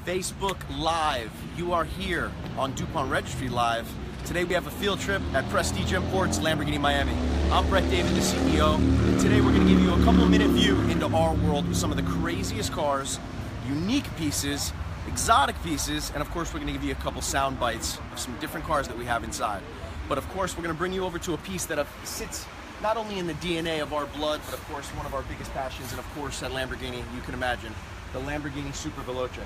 Facebook Live. You are here on DuPont Registry Live. Today we have a field trip at Prestige Imports, Lamborghini Miami. I'm Brett David, the CEO, and today we're going to give you a couple-minute view into our world with some of the craziest cars, unique pieces, exotic pieces, and of course we're going to give you a couple sound bites of some different cars that we have inside. But of course we're going to bring you over to a piece that sits not only in the DNA of our blood, but of course one of our biggest passions, and of course at Lamborghini, you can imagine, the Lamborghini Super Veloce.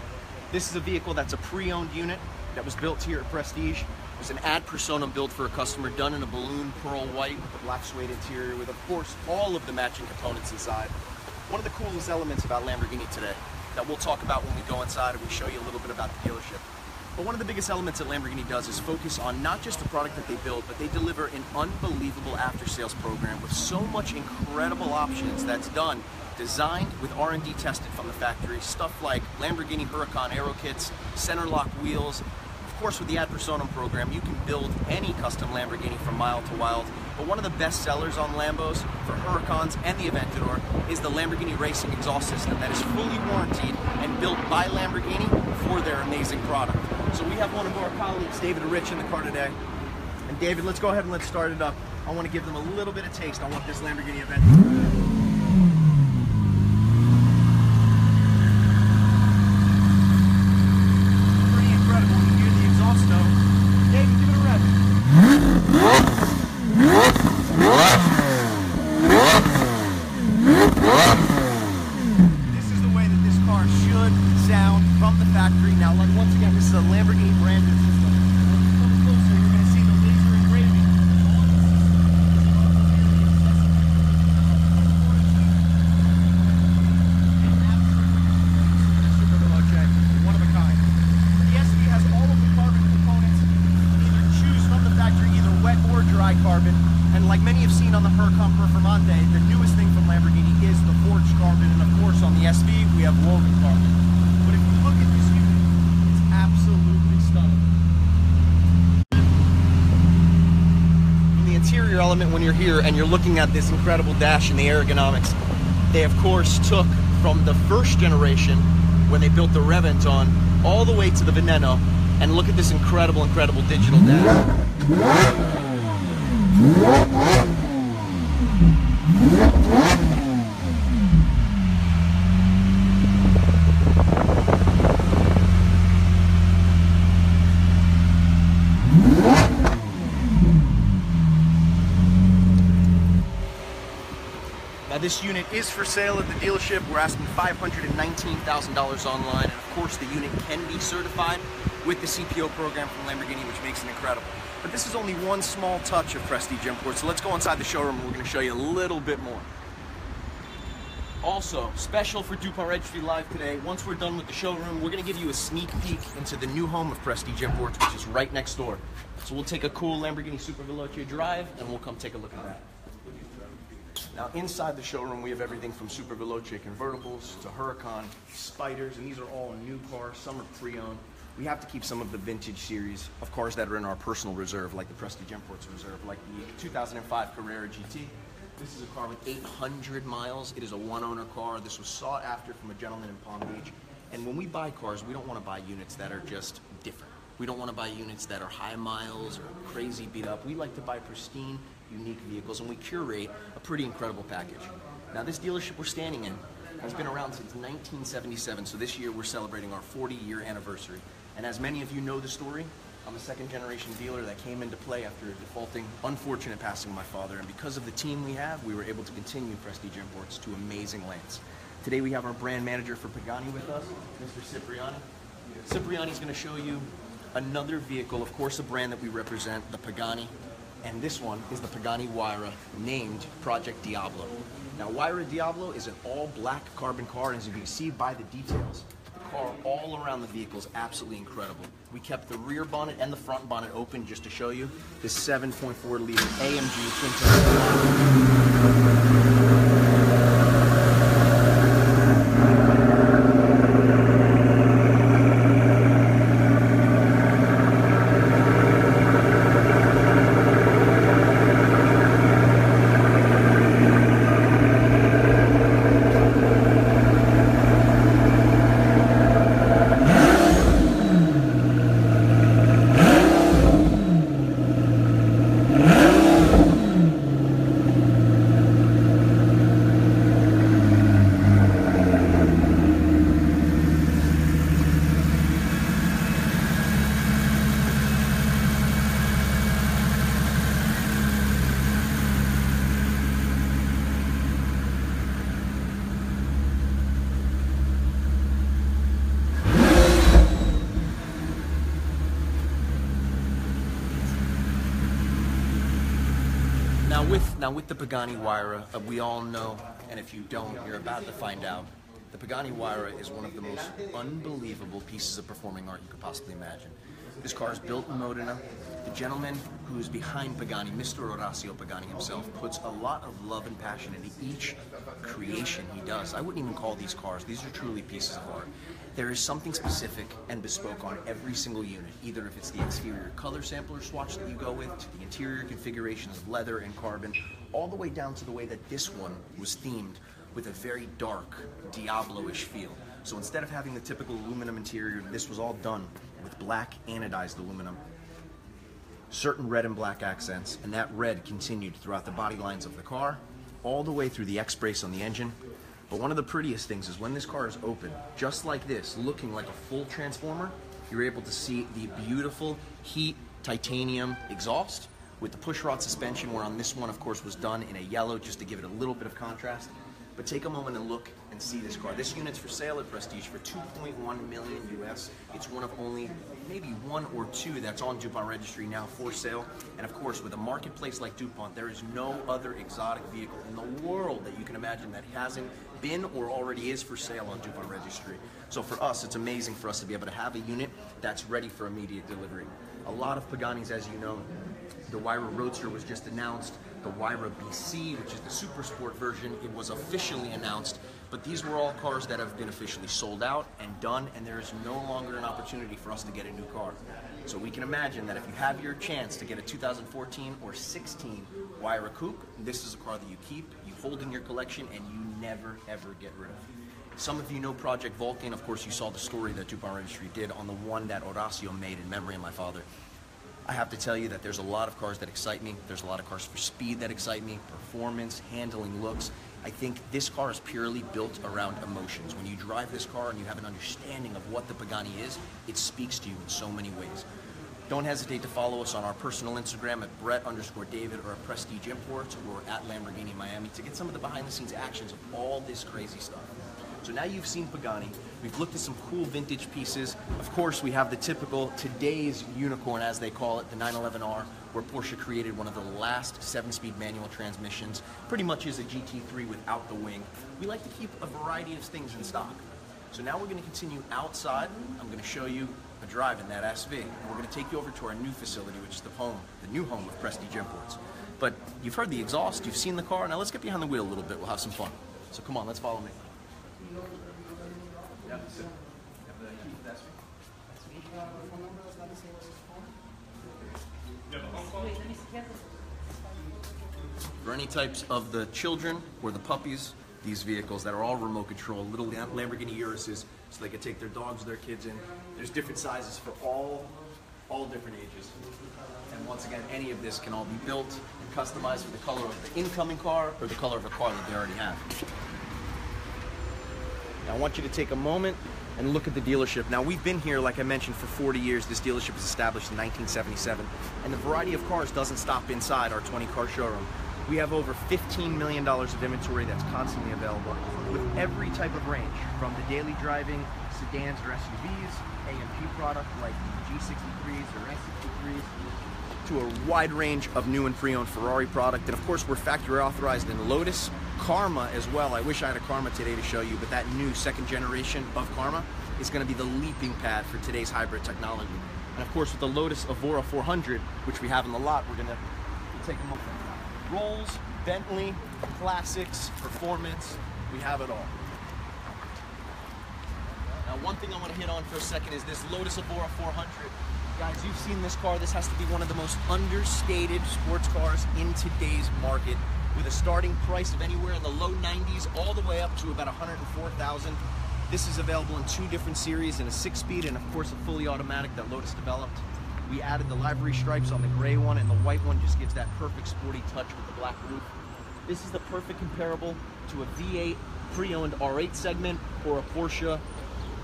This is a vehicle that's a pre-owned unit that was built here at Prestige. It was an ad personam built for a customer, done in a balloon pearl white with a black suede interior with, of course, all of the matching components inside. One of the coolest elements about Lamborghini today that we'll talk about when we go inside and we show you a little bit about the dealership. But one of the biggest elements that Lamborghini does is focus on not just the product that they build, but they deliver an unbelievable after-sales program with so much incredible options that's designed with R&D tested from the factory. Stuff like Lamborghini Huracan aero kits, center lock wheels. Of course, with the ad personam program, you can build any custom Lamborghini from mild to wild. But one of the best sellers on Lambos for Huracans and the Aventador is the Lamborghini Racing exhaust system that is fully warranted and built by Lamborghini for their amazing product. So we have one of our colleagues, David and Rich, in the car today. And David, let's go ahead and let's start it up. I want to give them a little bit of taste on what this Lamborghini Aventador is. This is the way that this car should sound from the factory. Now, like, once again, this is a Lamborghini branded system. When you come closer, you're going to see the laser engraving. Super Veloce, one of a kind. The SV has all of the carbon components. You can either choose from the factory, either wet or dry carbon. And like many have seen on the Huracan Performante, the newest thing from Lamborghini is the forged carbon, and of course on the SV we have woven carbon. But if you look at this unit, it's absolutely stunning. In the interior element, when you're here and you're looking at this incredible dash and the ergonomics, they of course took from the first generation when they built the Reventon all the way to the Veneno, and look at this incredible digital dash. Now this unit is for sale at the dealership. We're asking $519,000 online, and of course the unit can be certified with the CPO program from Lamborghini, which makes it incredible. But this is only one small touch of Prestige Imports, so let's go inside the showroom and we're going to show you a little bit more. Also, special for DuPont Registry Live today, once we're done with the showroom, we're going to give you a sneak peek into the new home of Prestige Imports, which is right next door. So we'll take a cool Lamborghini Super Veloce drive and we'll come take a look at that. Now inside the showroom we have everything from Super Veloce convertibles to Huracan, Spiders, and these are all new cars, some are pre-owned. We have to keep some of the vintage series of cars that are in our personal reserve, like the Prestige Imports Reserve, like the 2005 Carrera GT. This is a car with 800 miles. It is a one-owner car. This was sought after from a gentleman in Palm Beach. And when we buy cars, we don't want to buy units that are just different. We don't want to buy units that are high miles or crazy beat up. We like to buy pristine, unique vehicles, and we curate a pretty incredible package. Now this dealership we're standing in has been around since 1977, so this year we're celebrating our 40-year anniversary. And as many of you know the story, I'm a second-generation dealer that came into play after a defaulting, unfortunate passing of my father, and because of the team we have, we were able to continue Prestige Imports to amazing lengths. Today we have our brand manager for Pagani with us, Mr. Cipriani. Cipriani's going to show you another vehicle, of course a brand that we represent, the Pagani, and this one is the Pagani Huayra, named Project Diablo. Now Huayra Diablo is an all-black carbon car, and as you can see by the details, car all around the vehicle is absolutely incredible. We kept the rear bonnet and the front bonnet open just to show you this 7.4 liter AMG twin-turbo. with the Pagani Huayra, we all know, and if you don't, you're about to find out. The Pagani Huayra is one of the most unbelievable pieces of performing art you could possibly imagine. This car is built in Modena. The gentleman who is behind Pagani, Mr. Orazio Pagani himself, puts a lot of love and passion into each creation he does. I wouldn't even call these cars. These are truly pieces of art. There is something specific and bespoke on every single unit, either if it's the exterior color sampler swatch that you go with, to the interior configurations of leather and carbon, all the way down to the way that this one was themed with a very dark, Diablo-ish feel. So instead of having the typical aluminum interior, this was all done with black anodized aluminum, certain red and black accents, and that red continued throughout the body lines of the car, all the way through the X-brace on the engine. But one of the prettiest things is when this car is open, just like this, looking like a full transformer, you're able to see the beautiful heat titanium exhaust with the pushrod suspension, where on this one, of course, was done in a yellow just to give it a little bit of contrast. But take a moment and look and see this car. This unit's for sale at Prestige for $2.1 million US. It's one of only maybe one or two that's on DuPont registry now for sale. And of course, with a marketplace like DuPont, there is no other exotic vehicle in the world that you can imagine that hasn't been or already is for sale on DuPont registry. So for us, it's amazing for us to be able to have a unit that's ready for immediate delivery. A lot of Paganis, as you know, the Huayra Roadster was just announced. The Huayra BC, which is the super sport version, it was officially announced, but these were all cars that have been officially sold out and done, and there is no longer an opportunity for us to get a new car. So we can imagine that if you have your chance to get a 2014 or 16 Huayra Coupe, this is a car that you keep, you hold in your collection, and you never ever get rid of. Some of you know Project Vulcan. Of course, you saw the story that DuPont Registry did on the one that Orazio made in memory of my father. I have to tell you that there's a lot of cars that excite me. There's a lot of cars for speed that excite me, performance, handling, looks. I think this car is purely built around emotions. When you drive this car and you have an understanding of what the Pagani is, it speaks to you in so many ways. Don't hesitate to follow us on our personal Instagram at Brett_David or at Prestige Imports or at Lamborghini Miami to get some of the behind-the-scenes actions of all this crazy stuff. So now you've seen Pagani, we've looked at some cool vintage pieces. Of course, we have the typical today's unicorn, as they call it, the 911R, where Porsche created one of the last 7-speed manual transmissions. Pretty much is a GT3 without the wing. We like to keep a variety of things in stock. So now we're going to continue outside. I'm going to show you a drive in that SV. And we're going to take you over to our new facility, which is the new home of Prestige Imports. But you've heard the exhaust, you've seen the car. Now let's get behind the wheel a little bit. We'll have some fun. So come on, let's follow me. For any types of the children or the puppies, these vehicles that are all remote control, little Lamborghini Urises, so they can take their dogs, their kids in. There's different sizes for all different ages. And once again, any of this can all be built and customized for the color of the incoming car or the color of a car that they already have. Now I want you to take a moment and look at the dealership. Now we've been here, like I mentioned, for 40 years. This dealership was established in 1977. And the variety of cars doesn't stop inside our 20-car showroom. We have over $15 million of inventory that's constantly available with every type of range, from the daily driving sedans or SUVs, AMG product like G63s or S63s, to a wide range of new and pre-owned Ferrari product. And of course, we're factory authorized in Lotus, Karma as well. I wish I had a Karma today to show you, but that new second generation of Karma is going to be the leaping pad for today's hybrid technology. And of course, with the Lotus Evora 400, which we have in the lot, we're going to take a moment. Rolls, Bentley, classics, performance, we have it all. Now, one thing I want to hit on for a second is this Lotus Evora 400. Guys, you've seen this car. This has to be one of the most understated sports cars in today's market, with a starting price of anywhere in the low 90s all the way up to about $104,000. This is available in two different series, in a 6-speed and of course a fully automatic that Lotus developed. We added the livery stripes on the gray one, and the white one just gives that perfect sporty touch with the black roof. This is the perfect comparable to a V8 pre-owned R8 segment or a Porsche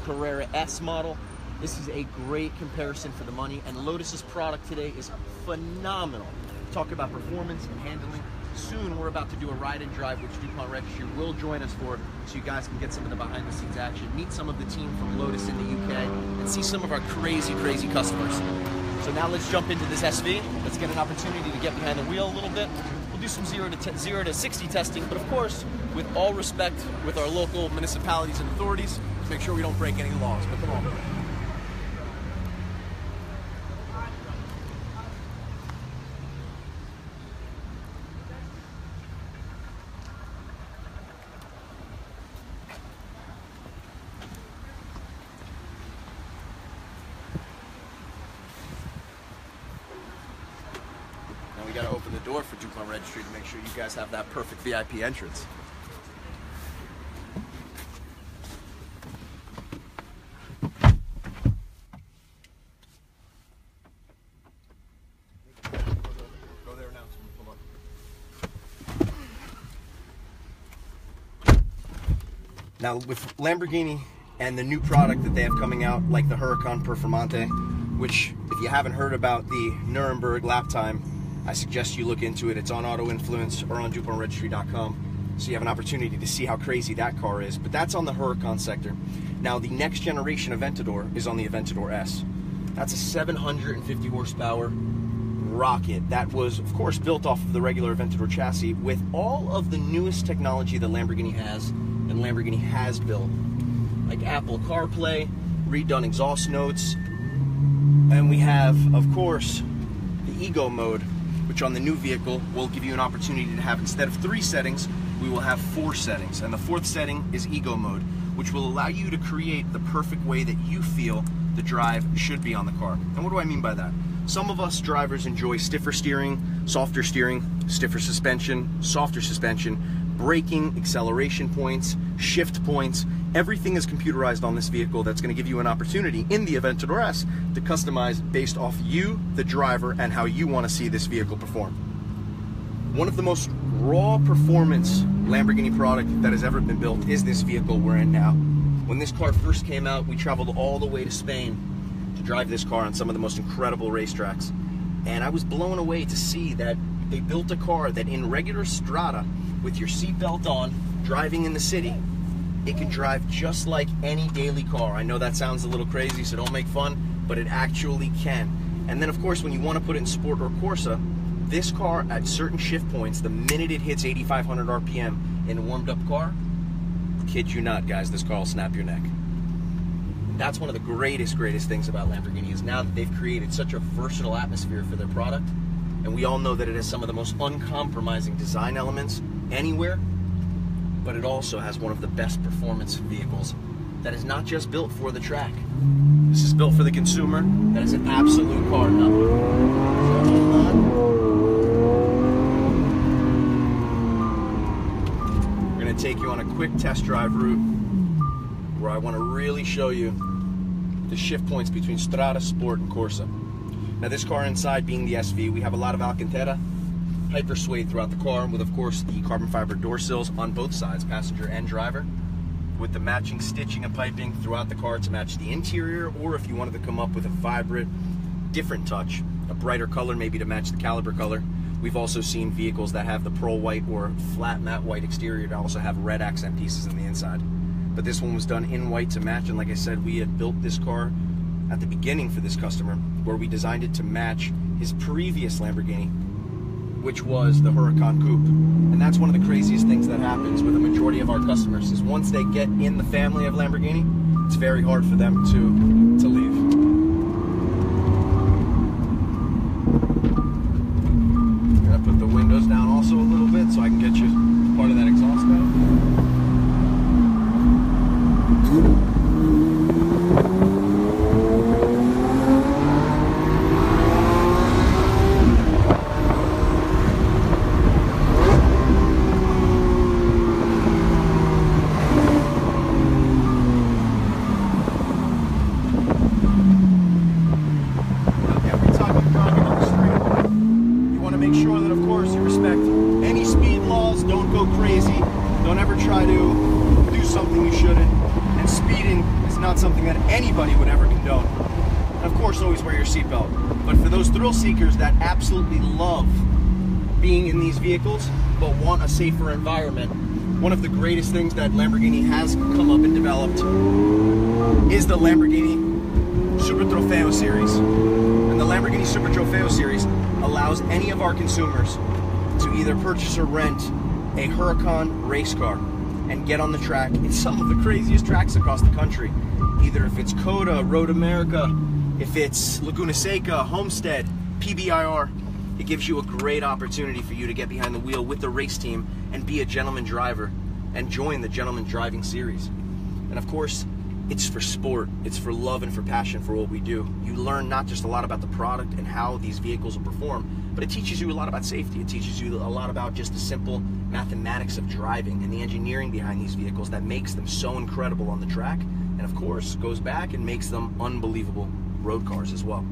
Carrera S model. This is a great comparison for the money, and Lotus's product today is phenomenal. Talk about performance and handling. Soon we're about to do a ride and drive, which DuPont Registry will join us for, so you guys can get some of the behind the scenes action, meet some of the team from Lotus in the UK, and see some of our crazy customers. So now let's jump into this SV. Let's get an opportunity to get behind the wheel a little bit. We'll We'll do some 0 to 60 testing, but of course, with all respect with our local municipalities and authorities, to make sure we don't break any laws. But come on. Now we gotta open the door for DuPont Registry to make sure you guys have that perfect VIP entrance. Go there now. Now with Lamborghini and the new product that they have coming out, like the Huracan Performante, which if you haven't heard about the Nuremberg lap time, I suggest you look into it. It's on Auto Influence or on DuPontRegistry.com, so you have an opportunity to see how crazy that car is. But that's on the Huracan sector. Now the next generation Aventador is on the Aventador S. That's a 750 horsepower rocket that was, of course, built off of the regular Aventador chassis with all of the newest technology that Lamborghini has and Lamborghini has built, like Apple CarPlay, redone exhaust notes, and we have, of course, the Ego mode, which on the new vehicle will give you an opportunity to have, instead of 3 settings, we will have 4 settings. And the 4th setting is Ego mode, which will allow you to create the perfect way that you feel the drive should be on the car. And what do I mean by that? Some of us drivers enjoy stiffer steering, softer steering, stiffer suspension, softer suspension, braking, acceleration points, shift points. Everything is computerized on this vehicle. That's going to give you an opportunity in the Aventador S to customize based off you, the driver, and how you want to see this vehicle perform. One of the most raw performance Lamborghini product that has ever been built is this vehicle we're in now. When this car first came out, we traveled all the way to Spain to drive this car on some of the most incredible racetracks. And I was blown away to see that they built a car that in regular strada, with your seatbelt on, driving in the city, it can drive just like any daily car. I know that sounds a little crazy, so don't make fun, but it actually can. And then of course, when you want to put it in Sport or Corsa, this car at certain shift points, the minute it hits 8,500 RPM in a warmed up car, kid you not guys, this car will snap your neck. That's one of the greatest things about Lamborghini, is now that they've created such a versatile atmosphere for their product, and we all know that it has some of the most uncompromising design elements anywhere, but it also has one of the best performance vehicles that is not just built for the track. This is built for the consumer. That is an absolute car. Now, so hold on. We're going to take you on a quick test drive route where I want to really show you the shift points between Strada, Sport, and Corsa. Now this car inside, being the SV, we have a lot of Alcantara, hyper suede throughout the car, with of course the carbon fiber door sills on both sides, passenger and driver, with the matching stitching and piping throughout the car to match the interior, or if you wanted to come up with a vibrant, different touch, a brighter color maybe to match the caliber color. We've also seen vehicles that have the pearl white or flat matte white exterior to also have red accent pieces on the inside. But this one was done in white to match, and like I said, we had built this car at the beginning for this customer, where we designed it to match his previous Lamborghini, which was the Huracan Coupe. And that's one of the craziest things that happens with a majority of our customers, is once they get in the family of Lamborghini, it's very hard for them to leave. I'm gonna put the windows down also a little bit so I can get you part of that exhaust out. Something that anybody would ever condone. And of course, always wear your seatbelt. But for those thrill seekers that absolutely love being in these vehicles but want a safer environment, one of the greatest things that Lamborghini has come up and developed is the Lamborghini Super Trofeo series. And the Lamborghini Super Trofeo series allows any of our consumers to either purchase or rent a Huracan race car and get on the track in some of the craziest tracks across the country. Either if it's COTA, Road America, if it's Laguna Seca, Homestead, PBIR, it gives you a great opportunity for you to get behind the wheel with the race team and be a gentleman driver and join the Gentleman Driving Series. And of course, it's for sport, it's for love and for passion for what we do. You learn not just a lot about the product and how these vehicles will perform, but it teaches you a lot about safety. It teaches you a lot about just the simple mathematics of driving and the engineering behind these vehicles that makes them so incredible on the track, and of course, goes back and makes them unbelievable road cars as well.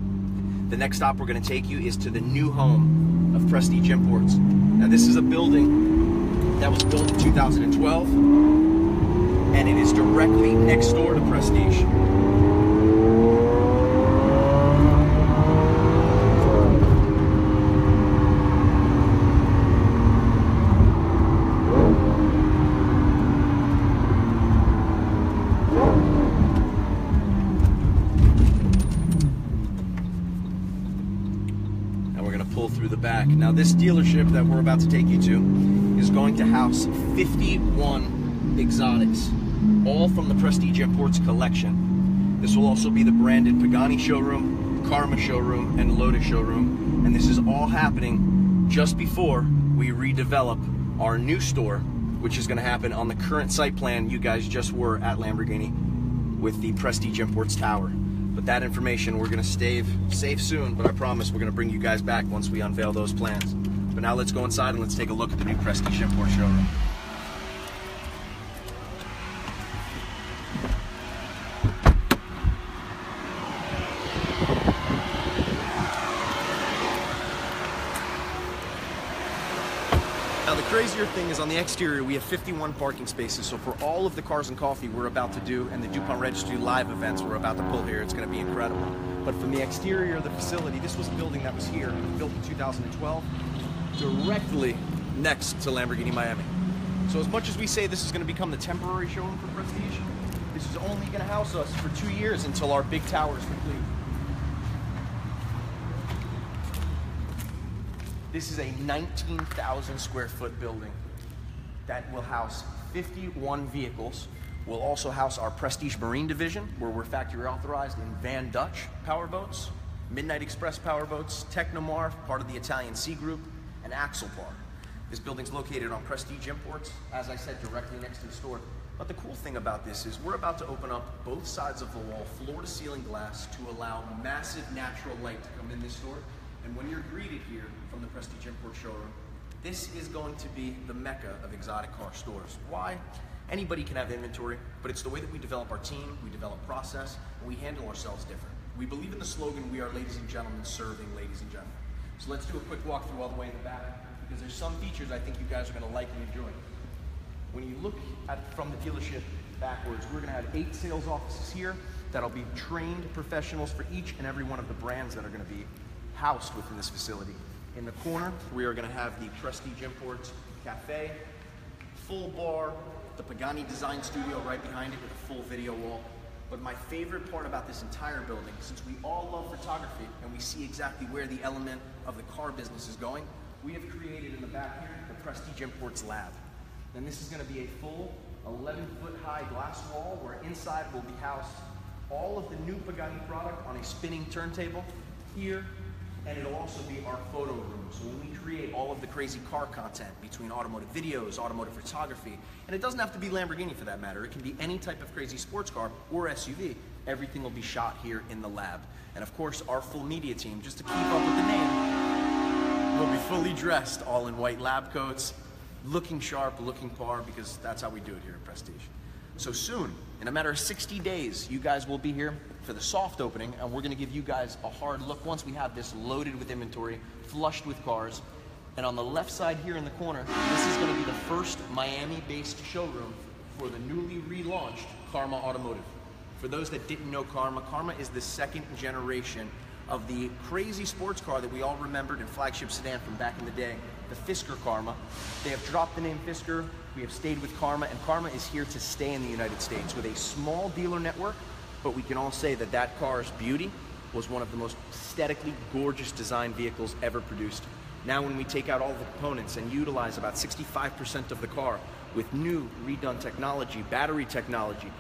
The next stop we're going to take you is to the new home of Prestige Imports. Now this is a building that was built in 2012, and it is directly next door to Prestige. And we're going to pull through the back. Now this dealership that we're about to take you to is going to house 51 exotics, all from the Prestige Imports collection. This will also be the branded Pagani showroom, Karma showroom, and Lotus showroom. And this is all happening just before we redevelop our new store, which is going to happen on the current site plan you guys just were at Lamborghini with the Prestige Imports Tower. But that information we're going to save soon, but I promise we're going to bring you guys back once we unveil those plans. But now let's go inside and let's take a look at the new Prestige Imports showroom. Now the crazier thing is on the exterior we have 51 parking spaces, so for all of the Cars and Coffee we're about to do and the DuPont Registry live events we're about to pull here, it's going to be incredible. But from the exterior of the facility, this was a building that was here, built in 2012, directly next to Lamborghini Miami. So as much as we say this is going to become the temporary showroom for Prestige, this is only going to house us for 2 years until our big tower is complete. This is a 19,000 square foot building that will house 51 vehicles. We'll also house our Prestige Marine division, where we're factory authorized in Van Dutch powerboats, Midnight Express powerboats, Technomar, part of the Italian Sea Group, and Axopar. This building's located on Prestige Imports, as I said, directly next to the store. But the cool thing about this is we're about to open up both sides of the wall, floor-to-ceiling glass, to allow massive natural light to come in this store. And when you're greeted here from the Prestige Imports showroom, this is going to be the mecca of exotic car stores. Why? Anybody can have inventory, but it's the way that we develop our team, we develop process, and we handle ourselves different. We believe in the slogan, we are ladies and gentlemen serving ladies and gentlemen. So let's do a quick walkthrough all the way in the back, because there's some features I think you guys are going to like and enjoy. When you look at from the dealership backwards, we're going to have 8 sales offices here that'll be trained professionals for each and every one of the brands that are going to be housed within this facility. In the corner, we are going to have the Prestige Imports Cafe, full bar, the Pagani Design Studio right behind it with a full video wall. But my favorite part about this entire building, since we all love photography and we see exactly where the element of the car business is going, we have created in the back here the Prestige Imports Lab. And this is going to be a full 11-foot high glass wall where inside will be housed all of the new Pagani product on a spinning turntable here. And it'll also be our photo room. So when we create all of the crazy car content between automotive videos, automotive photography, and it doesn't have to be Lamborghini for that matter, it can be any type of crazy sports car or SUV, everything will be shot here in the lab. And of course, our full media team, just to keep up with the name, will be fully dressed, all in white lab coats, looking sharp, looking par, because that's how we do it here at Prestige. So soon, in a matter of 60 days, you guys will be here for the soft opening, and we're going to give you guys a hard look once we have this loaded with inventory, flushed with cars. And on the left side here in the corner, this is going to be the first Miami-based showroom for the newly relaunched Karma Automotive. For those that didn't know Karma, Karma is the second generation of the crazy sports car that we all remembered in flagship sedan from back in the day, the Fisker Karma. They have dropped the name Fisker. We have stayed with Karma, and Karma is here to stay in the United States with a small dealer network, but we can all say that that car's beauty was one of the most aesthetically gorgeous design vehicles ever produced Now when we take out all the components and utilize about 65% of the car with new redone technology, battery technology,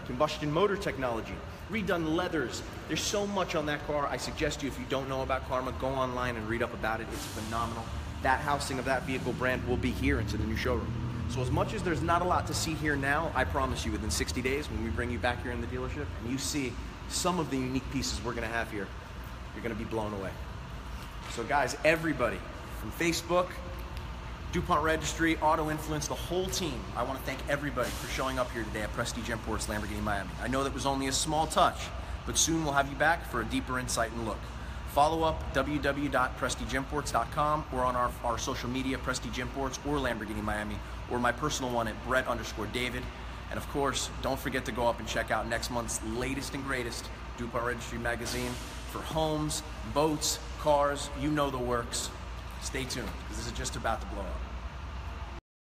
combustion motor technology, redone leathers, there's so much on that car. I suggest you, if you don't know about Karma, go online and read up about it. It's phenomenal. That housing of that vehicle brand will be here into the new showroom. So as much as there's not a lot to see here now, I promise you within 60 days when we bring you back here in the dealership and you see some of the unique pieces we're gonna have here, you're gonna be blown away. So guys, everybody from Facebook, DuPont Registry, Auto Influence, the whole team, I want to thank everybody for showing up here today at Prestige Imports Lamborghini Miami. I know that was only a small touch, but soon we'll have you back for a deeper insight and look. Follow up www.prestigeimports.com or on our social media, Prestige Imports or Lamborghini Miami, or my personal one at Brett_David. And of course, don't forget to go up and check out next month's latest and greatest DuPont Registry magazine for homes, boats, cars, you know the works. Stay tuned, because this is just about to blow up.